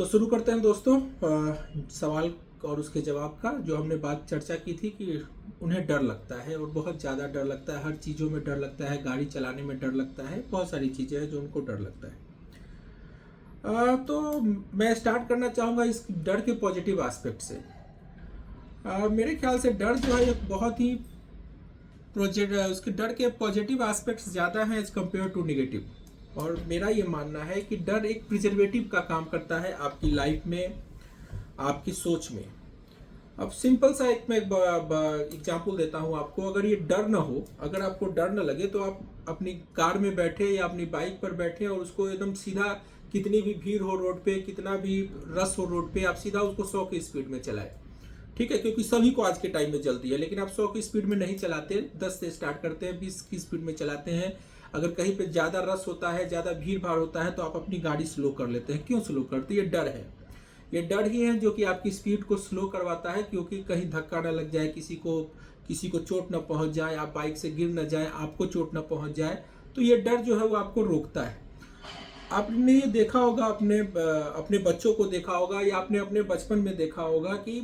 तो शुरू करते हैं दोस्तों सवाल और उसके जवाब का। जो हमने बात चर्चा की थी कि उन्हें डर लगता है और बहुत ज़्यादा डर लगता है, हर चीज़ों में डर लगता है, गाड़ी चलाने में डर लगता है, बहुत सारी चीज़ें हैं जो उनको डर लगता है। तो मैं स्टार्ट करना चाहूँगा इस डर के पॉजिटिव एस्पेक्ट से। मेरे ख्याल से डर जो है एक बहुत ही उसके डर के पॉजिटिव एस्पेक्ट्स ज़्यादा हैं एज कम्पेयर टू निगेटिव। और मेरा ये मानना है कि डर एक प्रिजर्वेटिव का काम करता है आपकी लाइफ में, आपकी सोच में। अब सिंपल सा एक मैं एग्जांपल देता हूँ आपको। अगर ये डर ना हो, अगर आपको डर ना लगे, तो आप अपनी कार में बैठे या अपनी बाइक पर बैठे और उसको एकदम सीधा, कितनी भी भीड़ हो रोड पे, कितना भी रश हो रोड पे, आप सीधा उसको 100 की स्पीड में चलाए। ठीक है, क्योंकि सभी को आज के टाइम में जल्दी है, लेकिन आप 100 की स्पीड में नहीं चलाते, 10 से स्टार्ट करते हैं, 20 की स्पीड में चलाते हैं। अगर कहीं पे ज़्यादा रश होता है, ज़्यादा भीड़ भाड़ होता है, तो आप अपनी गाड़ी स्लो कर लेते हैं। क्यों स्लो करते हैं? ये डर है। ये डर ही है जो कि आपकी स्पीड को स्लो करवाता है, क्योंकि कहीं धक्का ना लग जाए, किसी को चोट ना पहुंच जाए, आप बाइक से गिर ना जाए, आपको चोट ना पहुंच जाए। तो ये डर जो है वो आपको रोकता है। आपने ये देखा होगा, अपने बच्चों को देखा होगा, या आपने अपने बचपन में देखा होगा कि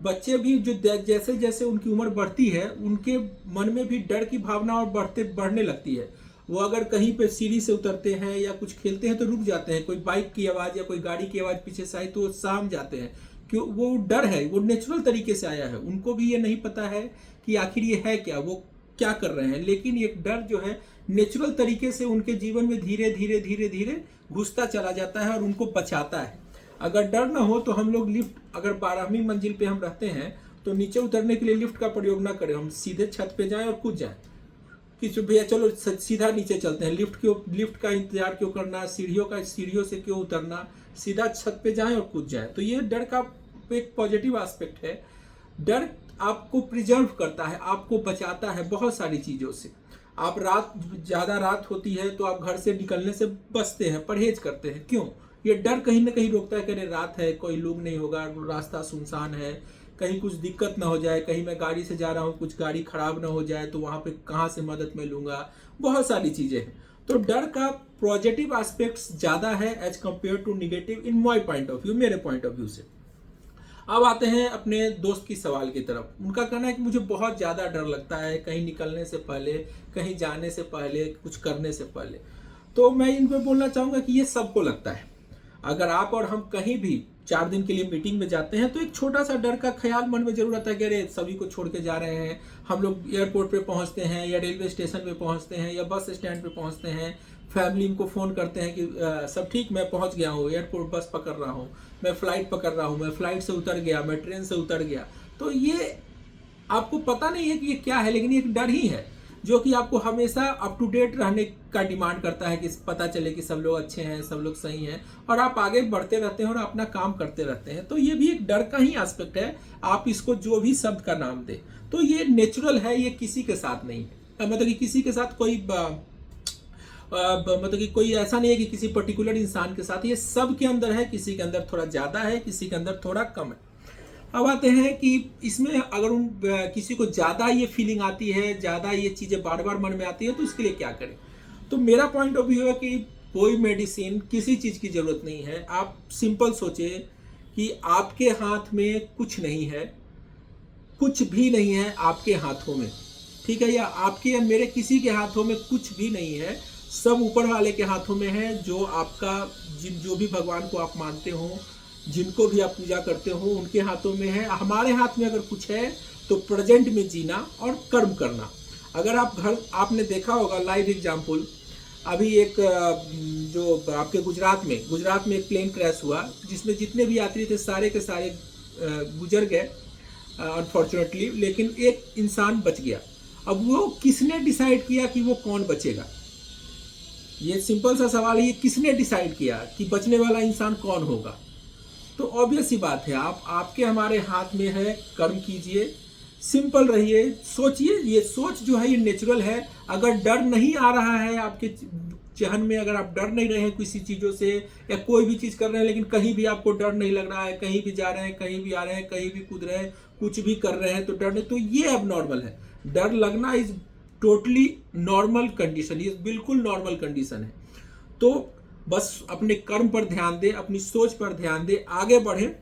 बच्चे भी जो जैसे जैसे उनकी उम्र बढ़ती है, उनके मन में भी डर की भावना और बढ़ने लगती है। वो अगर कहीं पे सीढ़ी से उतरते हैं या कुछ खेलते हैं तो रुक जाते हैं, कोई बाइक की आवाज़ या कोई गाड़ी की आवाज़ पीछे से आई तो वो साम जाते हैं। क्यों? वो डर है, वो नेचुरल तरीके से आया है। उनको भी ये नहीं पता है कि आखिर ये है क्या, वो क्या कर रहे हैं, लेकिन ये डर जो है नेचुरल तरीके से उनके जीवन में धीरे धीरे धीरे धीरे घुसता चला जाता है और उनको बचाता है। अगर डर ना हो तो हम लोग अगर 12वीं मंजिल पे हम रहते हैं तो नीचे उतरने के लिए लिफ्ट का प्रयोग ना करें, हम सीधे छत पे जाएं और कूद जाएं कि भैया चलो सीधा नीचे चलते हैं। लिफ्ट का इंतजार क्यों करना, सीढ़ियों से क्यों उतरना, सीधा छत पे जाएं और कूद जाएं। तो ये डर का एक पॉजिटिव एस्पेक्ट है। डर आपको प्रिजर्व करता है, आपको बचाता है बहुत सारी चीज़ों से। आप ज़्यादा रात होती है तो आप घर से निकलने से बचते हैं, परहेज करते हैं। क्यों? ये डर कहीं ना कहीं रोकता है कि अरे रात है, कोई लोग नहीं होगा, रास्ता सुनसान है, कहीं कुछ दिक्कत ना हो जाए, कहीं मैं गाड़ी से जा रहा हूँ, कुछ गाड़ी खराब ना हो जाए तो वहाँ पे कहाँ से मदद मैं लूँगा, बहुत सारी चीज़ें हैं। तो डर का पॉजिटिव एस्पेक्ट्स ज़्यादा है as compare to negative in my point of view, मेरे पॉइंट ऑफ व्यू से। अब आते हैं अपने दोस्त की सवाल की तरफ। उनका कहना है कि मुझे बहुत ज़्यादा डर लगता है कहीं निकलने से पहले, कहीं जाने से पहले, कुछ करने से पहले। तो मैं इनको बोलना चाहूँगा कि ये सबको लगता है। अगर आप और हम कहीं भी 4 दिन के लिए मीटिंग में जाते हैं तो एक छोटा सा डर का ख्याल मन में जरूर आता है कि अरे सभी को छोड़ के जा रहे हैं। हम लोग एयरपोर्ट पे पहुंचते हैं या रेलवे स्टेशन पे पहुंचते हैं या बस स्टैंड पे पहुंचते हैं, फैमिली को फ़ोन करते हैं कि सब ठीक, मैं पहुंच गया हूँ, एयरपोर्ट बस पकड़ रहा हूँ, मैं फ़्लाइट पकड़ रहा हूँ, मैं फ़्लाइट से उतर गया, मैं ट्रेन से उतर गया। तो ये आपको पता नहीं है कि ये क्या है, लेकिन ये एक डर ही है जो कि आपको हमेशा अप टू डेट रहने का डिमांड करता है कि पता चले कि सब लोग अच्छे हैं, सब लोग सही हैं, और आप आगे बढ़ते रहते हैं और अपना काम करते रहते हैं। तो ये भी एक डर का ही एस्पेक्ट है, आप इसको जो भी शब्द का नाम दें। तो ये नेचुरल है, ये किसी के साथ नहीं है। मतलब कि किसी के साथ कोई मतलब कि कोई ऐसा नहीं है कि किसी पर्टिकुलर इंसान के साथ, ये सब के अंदर है। किसी के अंदर थोड़ा ज़्यादा है, किसी के अंदर थोड़ा कम है। अब आते हैं कि इसमें अगर किसी को ज़्यादा ये फीलिंग आती है, ज़्यादा ये चीज़ें बार बार मन में आती है, तो इसके लिए क्या करें? तो मेरा पॉइंट ऑफ व्यू है कि कोई मेडिसिन, किसी चीज़ की ज़रूरत नहीं है। आप सिंपल सोचें कि आपके हाथ में कुछ नहीं है, कुछ भी नहीं है आपके हाथों में, ठीक है? या आपके या मेरे किसी के हाथों में कुछ भी नहीं है, सब ऊपर वाले के हाथों में है। जो आपका जो भी भगवान को आप मानते हो, जिनको भी आप पूजा करते हो, उनके हाथों में है। हमारे हाथ में अगर कुछ है तो प्रेजेंट में जीना और कर्म करना। अगर आपने देखा होगा लाइव एग्जाम्पल, अभी एक जो आपके गुजरात में एक प्लेन क्रैश हुआ जिसमें जितने भी यात्री थे सारे के सारे गुजर गए अनफॉर्चुनेटली, लेकिन एक इंसान बच गया। अब वो किसने डिसाइड किया कि वो कौन बचेगा? ये सिंपल सा सवाल है, ये किसने डिसाइड किया कि बचने वाला इंसान कौन होगा? तो ऑब्वियस सी बात है, आपके हमारे हाथ में है। कर्म कीजिए, सिंपल रहिए, सोचिए। ये सोच जो है ये नेचुरल है। अगर डर नहीं आ रहा है आपके जहन में, अगर आप डर नहीं रहे हैं किसी चीज़ों से या कोई भी चीज़ कर रहे हैं, लेकिन कहीं भी आपको डर नहीं लग रहा है, कहीं भी जा रहे हैं, कहीं भी आ रहे हैं, कहीं भी कूद रहे हैं, कुछ भी कर रहे हैं तो डर नहीं, तो ये अब नॉर्मल है। डर लगना इज टोटली नॉर्मल कंडीशन, ये बिल्कुल नॉर्मल कंडीशन है। तो बस अपने कर्म पर ध्यान दें, अपनी सोच पर ध्यान दें, आगे बढ़ें।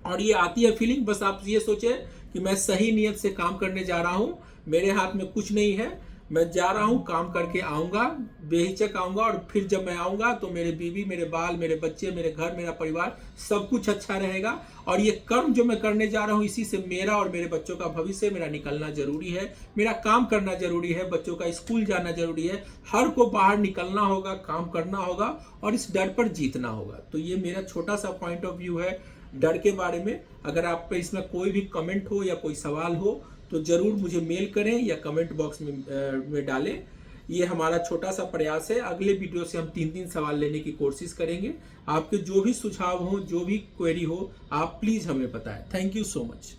और ये आती है फीलिंग, बस आप ये सोचें कि मैं सही नियत से काम करने जा रहा हूँ, मेरे हाथ में कुछ नहीं है, मैं जा रहा हूँ, काम करके आऊँगा, बेहिचक आऊँगा, और फिर जब मैं आऊँगा तो मेरे बीवी, मेरे बाल, मेरे बच्चे, मेरे घर, मेरा परिवार, सब कुछ अच्छा रहेगा। और ये कर्म जो मैं करने जा रहा हूँ, इसी से मेरा और मेरे बच्चों का भविष्य, मेरा निकलना जरूरी है, मेरा काम करना जरूरी है, बच्चों का स्कूल जाना जरूरी है, हर को बाहर निकलना होगा, काम करना होगा, और इस डर पर जीतना होगा। तो ये मेरा छोटा सा पॉइंट ऑफ व्यू है डर के बारे में। अगर आप पे इसमें कोई भी कमेंट हो या कोई सवाल हो तो ज़रूर मुझे मेल करें या कमेंट बॉक्स में डालें। ये हमारा छोटा सा प्रयास है। अगले वीडियो से हम 3-3 सवाल लेने की कोशिश करेंगे। आपके जो भी सुझाव हो, जो भी क्वेरी हो, आप प्लीज़ हमें बताएं। Thank you so much.